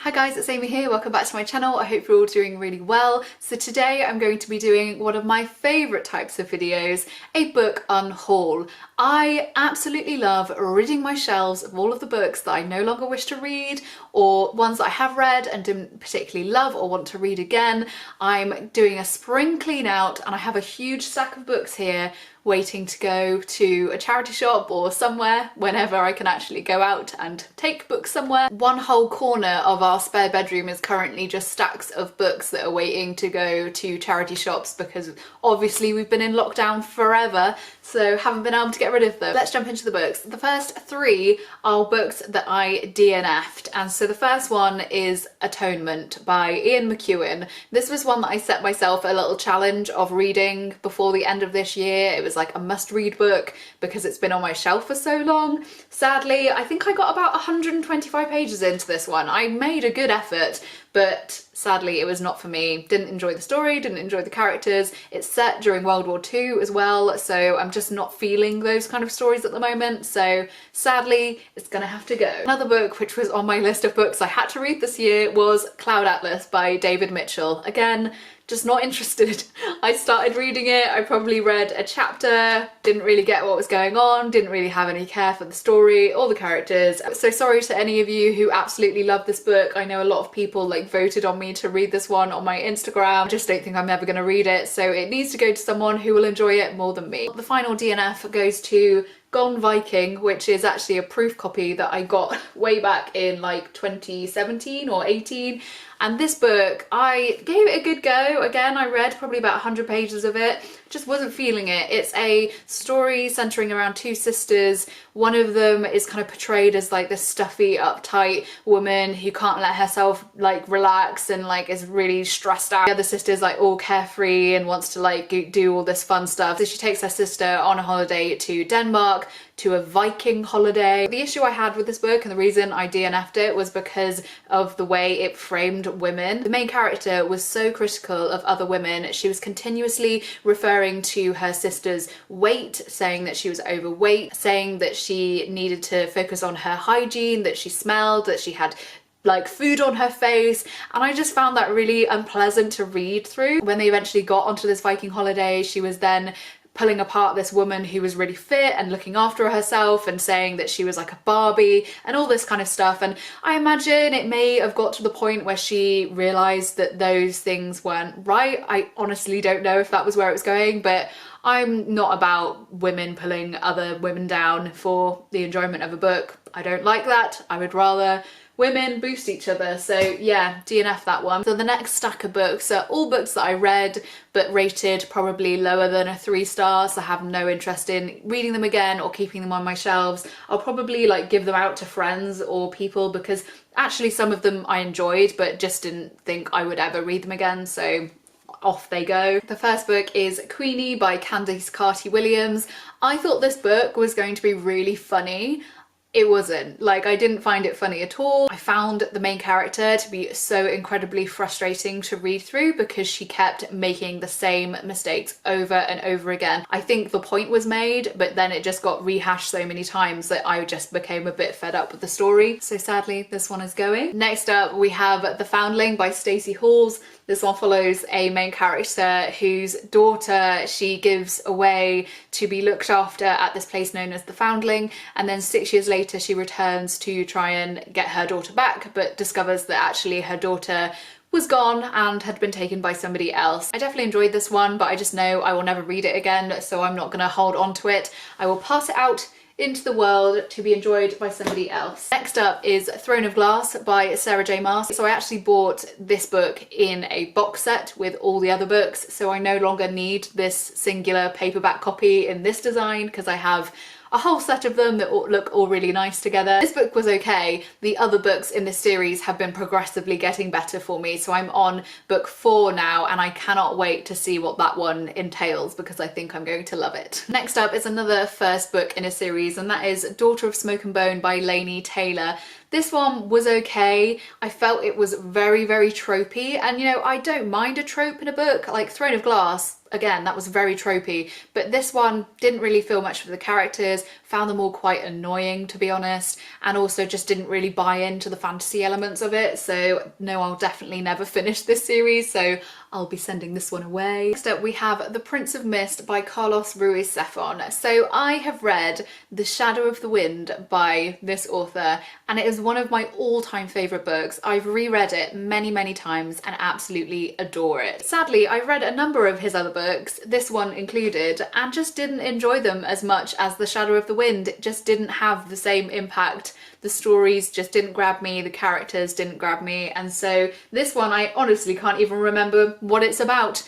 Hi guys, it's Amy here. Welcome back to my channel. I hope you're all doing really well. So today I'm going to be doing one of my favourite types of videos, a book unhaul. I absolutely love ridding my shelves of all of the books that I no longer wish to read, or ones that I have read and didn't particularly love or want to read again. I'm doing a spring clean out and I have a huge stack of books here waiting to go to a charity shop or somewhere whenever I can actually go out and take books somewhere. One whole corner of our spare bedroom is currently just stacks of books that are waiting to go to charity shops because obviously we've been in lockdown forever, so haven't been able to get rid of them. Let's jump into the books. The first three are books that I DNF'd, and so the first one is Atonement by Ian McEwan. This was one that I set myself a little challenge of reading before the end of this year. It was like a must-read book because it's been on my shelf for so long. Sadly, I think I got about 125 pages into this one. I made a good effort, but sadly it was not for me. Didn't enjoy the story, didn't enjoy the characters. It's set during World War II as well, so I'm just not feeling those kind of stories at the moment, so sadly it's gonna have to go. Another book which was on my list of books I had to read this year was Cloud Atlas by David Mitchell. Again, just not interested. I started reading it, I probably read a chapter, didn't really get what was going on, didn't really have any care for the story or the characters. So sorry to any of you who absolutely love this book. I know a lot of people like voted on me to read this one on my Instagram. I just don't think I'm ever going to read it, so it needs to go to someone who will enjoy it more than me. The final DNF goes to Gone Viking, which is actually a proof copy that I got way back in like 2017 or 18. And this book, I gave it a good go. Again, I read probably about 100 pages of it. Just wasn't feeling it. It's a story centering around two sisters. One of them is kind of portrayed as like this stuffy, uptight woman who can't let herself like relax and like is really stressed out. The other sister's like all carefree and wants to like do all this fun stuff. So she takes her sister on a holiday to Denmark, to a Viking holiday. The issue I had with this book and the reason I DNF'd it was because of the way it framed women. The main character was so critical of other women. She was continuously referring to her sister's weight, saying that she was overweight, saying that she needed to focus on her hygiene, that she smelled, that she had like food on her face, and I just found that really unpleasant to read through. When they eventually got onto this Viking holiday, she was then pulling apart this woman who was really fit and looking after herself and saying that she was like a Barbie and all this kind of stuff. And I imagine it may have got to the point where she realised that those things weren't right. I honestly don't know if that was where it was going, but I'm not about women pulling other women down for the enjoyment of a book. I don't like that. I would rather women boost each other. So yeah, DNF that one. So the next stack of books are all books that I read but rated probably lower than a 3 stars. So I have no interest in reading them again or keeping them on my shelves. I'll probably like give them out to friends or people because actually some of them I enjoyed but just didn't think I would ever read them again, so off they go. The first book is Queenie by Candice Carty-Williams. I thought this book was going to be really funny. It wasn't. Like, I didn't find it funny at all. I found the main character to be so incredibly frustrating to read through because she kept making the same mistakes over and over again. I think the point was made, but then it just got rehashed so many times that I just became a bit fed up with the story. So sadly, this one is going. Next up, we have The Foundling by Stacey Halls. This one follows a main character whose daughter she gives away to be looked after at this place known as the Foundling, and then 6 years later she returns to try and get her daughter back, but discovers that actually her daughter was gone and had been taken by somebody else. I definitely enjoyed this one, but I just know I will never read it again, so I'm not gonna hold on to it. I will pass it out into the world to be enjoyed by somebody else. Next up is Throne of Glass by Sarah J Maas. So I actually bought this book in a box set with all the other books, so I no longer need this singular paperback copy in this design because I have a whole set of them that look all really nice together. This book was okay. The other books in this series have been progressively getting better for me, so I'm on book 4 now and I cannot wait to see what that one entails because I think I'm going to love it. Next up is another first book in a series, and that is Daughter of Smoke and Bone by Laini Taylor. This one was okay. I felt it was very, very tropey, and you know, I don't mind a trope in a book. Like Throne of Glass, again, that was very tropey, but this one didn't really feel much for the characters, found them all quite annoying, to be honest, and also just didn't really buy into the fantasy elements of it. So no, I'll definitely never finish this series, so I'll be sending this one away. Next up we have The Prince of Mist by Carlos Ruiz Zafón. So I have read The Shadow of the Wind by this author, and it is one of my all-time favourite books. I've reread it many times and absolutely adore it. Sadly, I've read a number of his other books, this one included, and just didn't enjoy them as much as The Shadow of the Wind. It just didn't have the same impact. The stories just didn't grab me, the characters didn't grab me, and so this one I honestly can't even remember what it's about.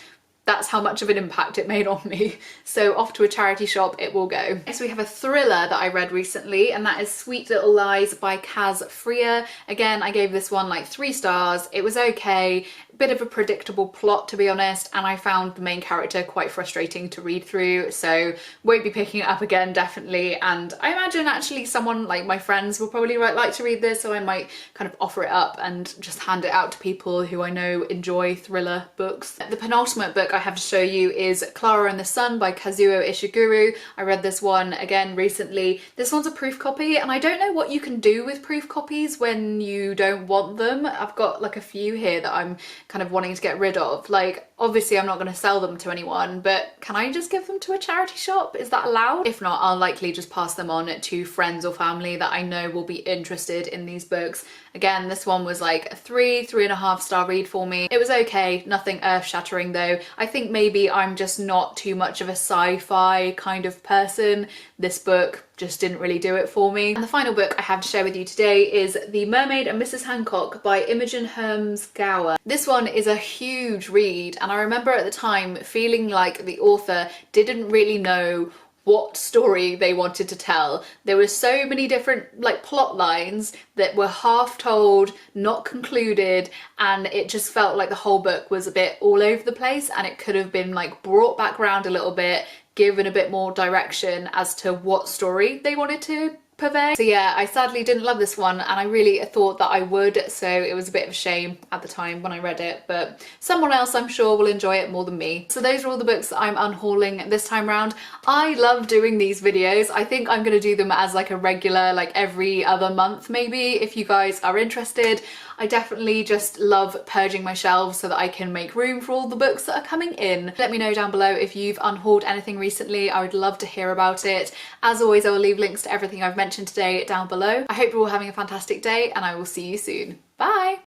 That's how much of an impact it made on me. So off to a charity shop it will go. Next we have a thriller that I read recently, and that is Sweet Little Lies by Kaz Freer. Again, I gave this one like 3 stars. It was okay. Bit of a predictable plot, to be honest, and I found the main character quite frustrating to read through, so won't be picking it up again, definitely. And I imagine actually someone like my friends will probably like to read this, so I might kind of offer it up and just hand it out to people who I know enjoy thriller books. The penultimate book I have to show you is Clara and the Sun by Kazuo Ishiguro. I read this one again recently. This one's a proof copy, and I don't know what you can do with proof copies when you don't want them. I've got like a few here that I'm kind of wanting to get rid of. Like, obviously I'm not going to sell them to anyone, but can I just give them to a charity shop? Is that allowed? If not, I'll likely just pass them on to friends or family that I know will be interested in these books. Again, this one was like a 3.5 star read for me. It was okay, nothing earth-shattering though. I think maybe I'm just not too much of a sci-fi kind of person. This book just didn't really do it for me. And the final book I have to share with you today is The Mermaid and Mrs Hancock by Imogen Helms-Gower. This one is a huge read, and I remember at the time feeling like the author didn't really know what story they wanted to tell. There were so many different like plot lines that were half told, not concluded, and it just felt like the whole book was a bit all over the place, and it could have been like brought back around a little bit, given a bit more direction as to what story they wanted to purvey. So yeah, I sadly didn't love this one, and I really thought that I would, so it was a bit of a shame at the time when I read it, but someone else I'm sure will enjoy it more than me. So those are all the books that I'm unhauling this time round. I love doing these videos. I think I'm gonna do them as like a regular, like every other month maybe, if you guys are interested. I definitely just love purging my shelves so that I can make room for all the books that are coming in. Let me know down below if you've unhauled anything recently. I would love to hear about it. As always, I will leave links to everything I've mentioned today down below. I hope you're all having a fantastic day, and I will see you soon. Bye!